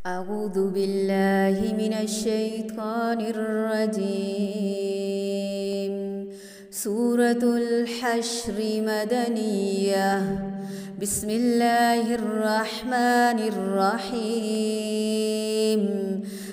أعوذ بالله من الشيطان الرجيم. سورة الحشر مدنية. بسم الله الرحمن الرحيم.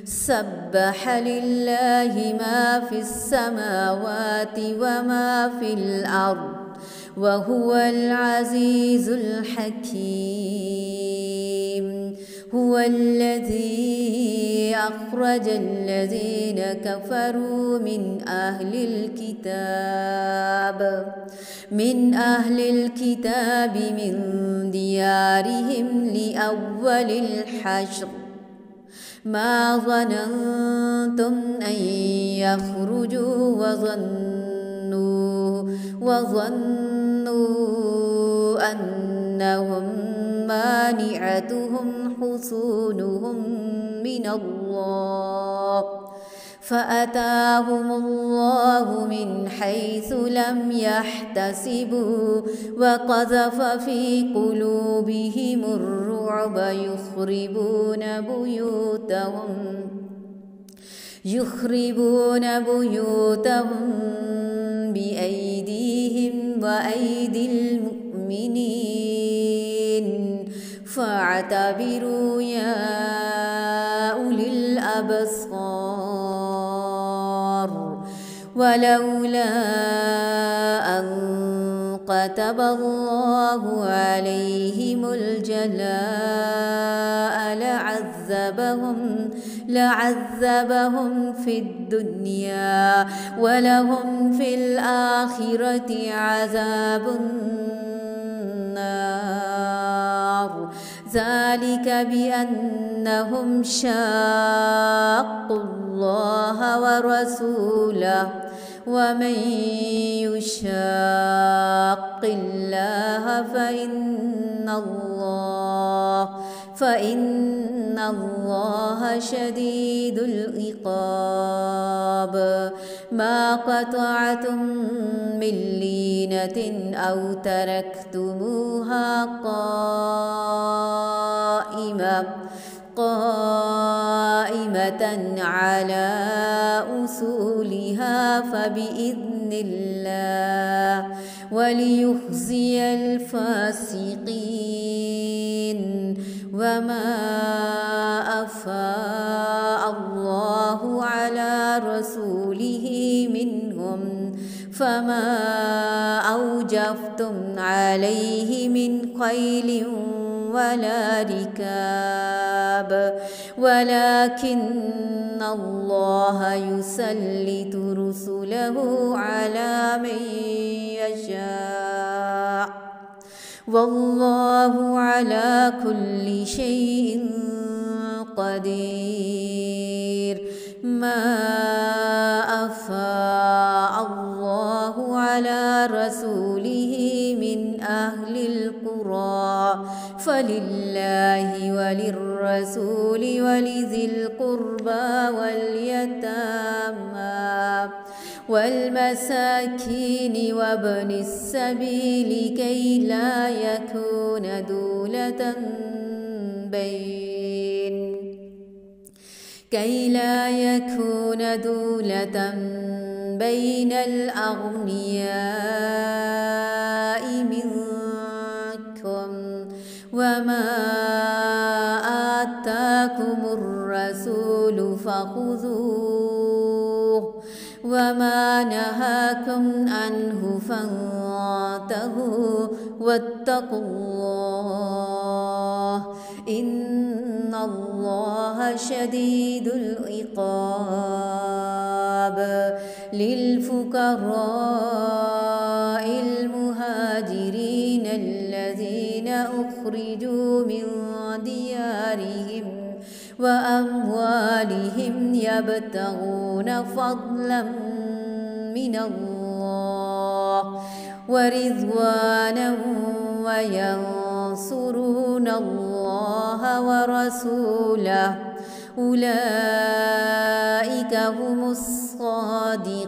سبح لله ما في السماوات وما في الأرض وهو العزيز الحكيم. هو الذي أخرج الذين كفروا من أهل الكتاب من ديارهم لأول الحشر ما ظننتم أن يخرجوا وظنوا أنهم مانعتهم حصونهم من الله فأتاهم الله من حيث لم يحتسبوا وقذف في قلوبهم الرعب يخربون بيوتهم بأيديهم وأيدي المؤمنين فاعتبروا يا أولي الأبصار. ولولا أن كتب الله عليهم الجلاء لعذبهم في الدنيا ولهم في الآخرة عذاب النار. ذلك بأنهم شاقوا الله ورسوله ومن يشاق الله فإن الله شديد العقاب. ما قطعتم من لينة أو تركتموها قائمة على أصولها فبإذن الله وليخزي الفاسقين. وما أفاء الله على رسوله منهم فما أوجفتم عليه من خيل ولا ركاب ولكن الله يسلط رسله على من يشاء والله على كل شيء قدير. ما أفاء الله على رسوله من أهل القرى فلله وللرسول ولذي القربى واليتامى والمساكين وابن السبيل كي لا يكون دولة بين الأغنياء منكم. وما آتاكم الرسول فخذوه وما نهاكم عنه فانتهوا واتقوا الله إن الله شديد العقاب. للفقراء المهاجرين الذين أخرجوا من ديارهم وأموالهم يبتغون فضلا من الله ورضوانا وينصرون الله ورسوله أولئك هم الصادقون.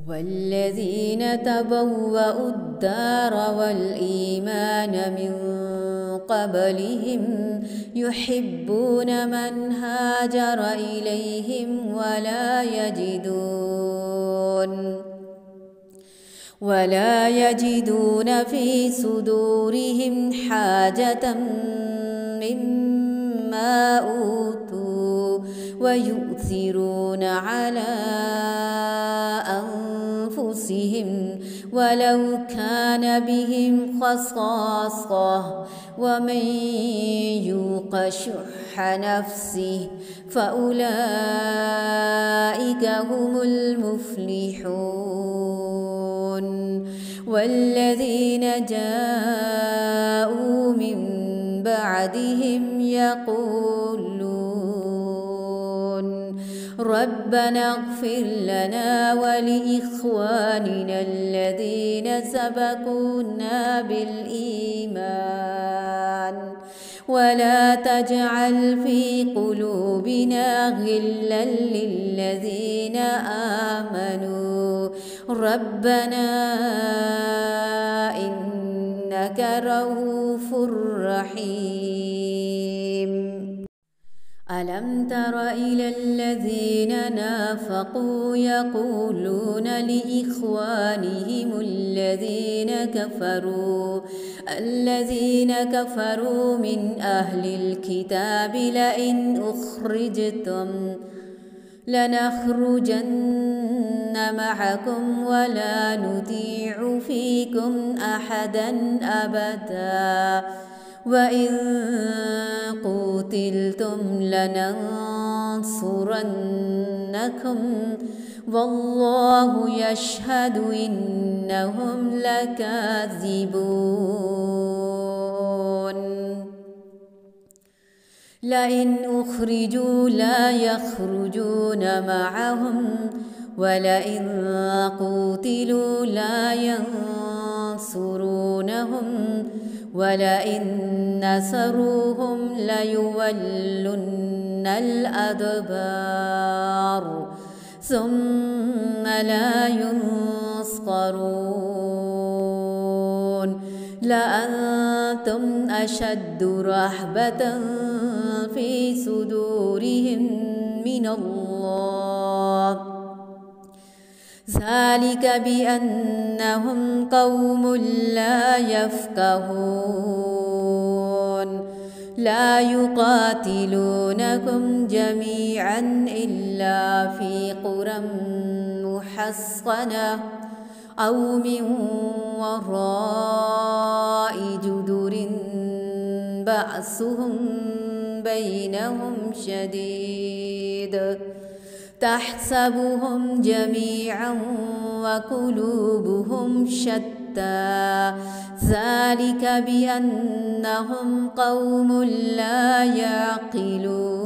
والذين تبوأوا الدار والإيمان من قبلهم يحبون من هاجر إليهم ولا يجدون في صدورهم حاجة مما أوتوا ويؤثرون على أنفسهم ولو كان بهم خصاصة ومن يوق شح نفسه فأولئك هم المفلحون. والذين جاءوا من بعدهم يقولون ربنا اغفر لنا ولإخواننا الذين سبقونا بالإيمان ولا تجعل في قلوبنا غلا للذين آمنوا ربنا إنك رؤوف رحيم. ألم تر إلى الذين نافقوا يقولون لإخوانهم الذين كفروا من أهل الكتاب لئن أخرجتم لنخرجن معكم ولا نطيع فيكم أحدا أبدا وإن قتلتم لننصرنكم والله يشهد إنهم لكاذبون. لئن أخرجوا لا يخرجون معهم ولئن قتلوا لا ينصرونهم ولئن نصروهم ليولن الأدبار ثم لا ينصرون. لأنتم أشد رهبة في صدورهم من الله ذلك بأنهم قوم لا يفقهون. لا يقاتلونكم جميعا إلا في قرى محصنة أو من وراء جدر بأسهم بينهم شديد تحسبهم جميعا وقلوبهم شتى ذلك بأنهم قوم لا يعقلون.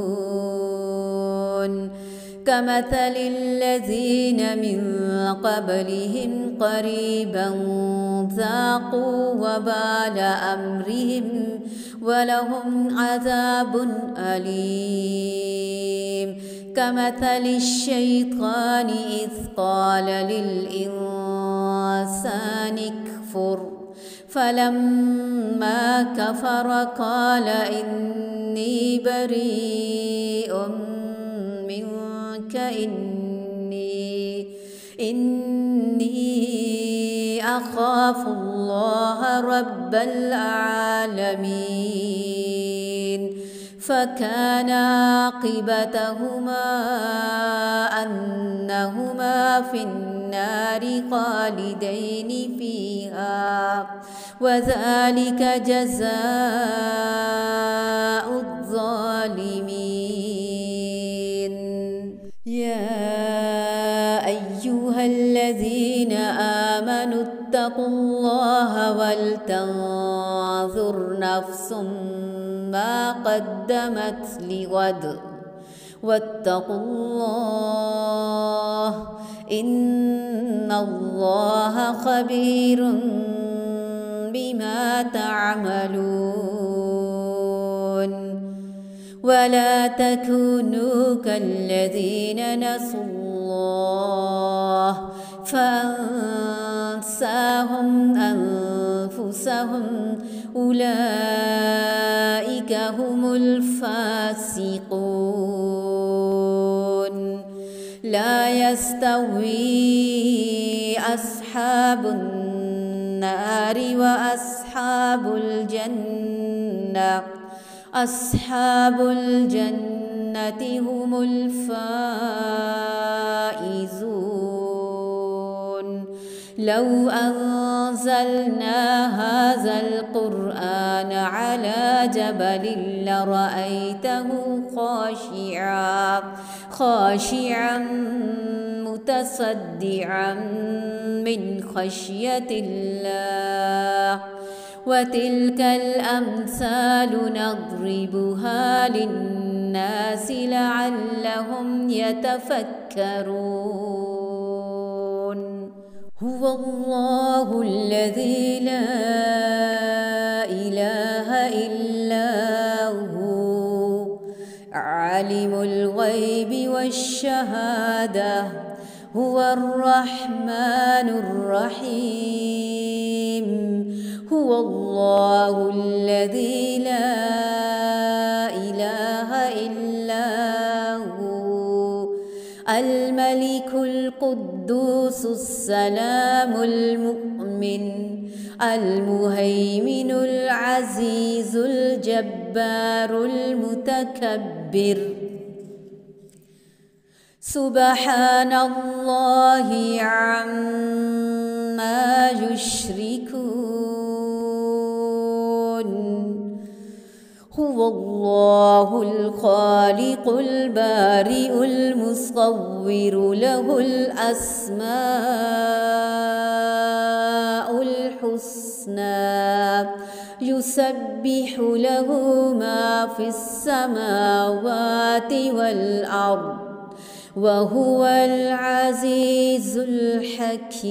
كمثل الذين من قبلهم قريبا ذاقوا وبال أمرهم ولهم عذاب أليم. كمثل الشيطان إذ قال للإنسان اكفر فلما كفر قال إني بريء منك إني أخاف الله رب العالمين. فكان عاقبتهما أنهما في النار خالدين فيها وذلك جزاء الظالمين. يا أيها الذين آمنوا اتقوا الله ولتنظر نفس ما قدمت لغد واتقوا الله إن الله خبير بما تعملون. ولا تكونوا كالذين نسوا الله فأنساهم أنفسهم أنفسهم أولئك هم الفاسقون. لا يستوي أصحاب النار وأصحاب الجنة، أصحاب الجنة هم الفائزون. لو أنزلنا هذا القرآن على جبل لرأيته خاشعا متصدعا من خشية الله. وتلك الأمثال نضربها للناس لعلهم يتفكرون. هو الله الذي لا إله إلا هو، عالم الغيب والشهادة، هو الرحمن الرحيم. هو الله الذي لا إله إلا هو، الملك القدوس السلام المؤمن المهيمن العزيز الجبار المتكبر. سبحان الله عما يشركون. هو الله الخالق البارئ المصور، له الأسماء الحسنى، يسبح له ما في السماوات والأرض، وهو العزيز الحكيم.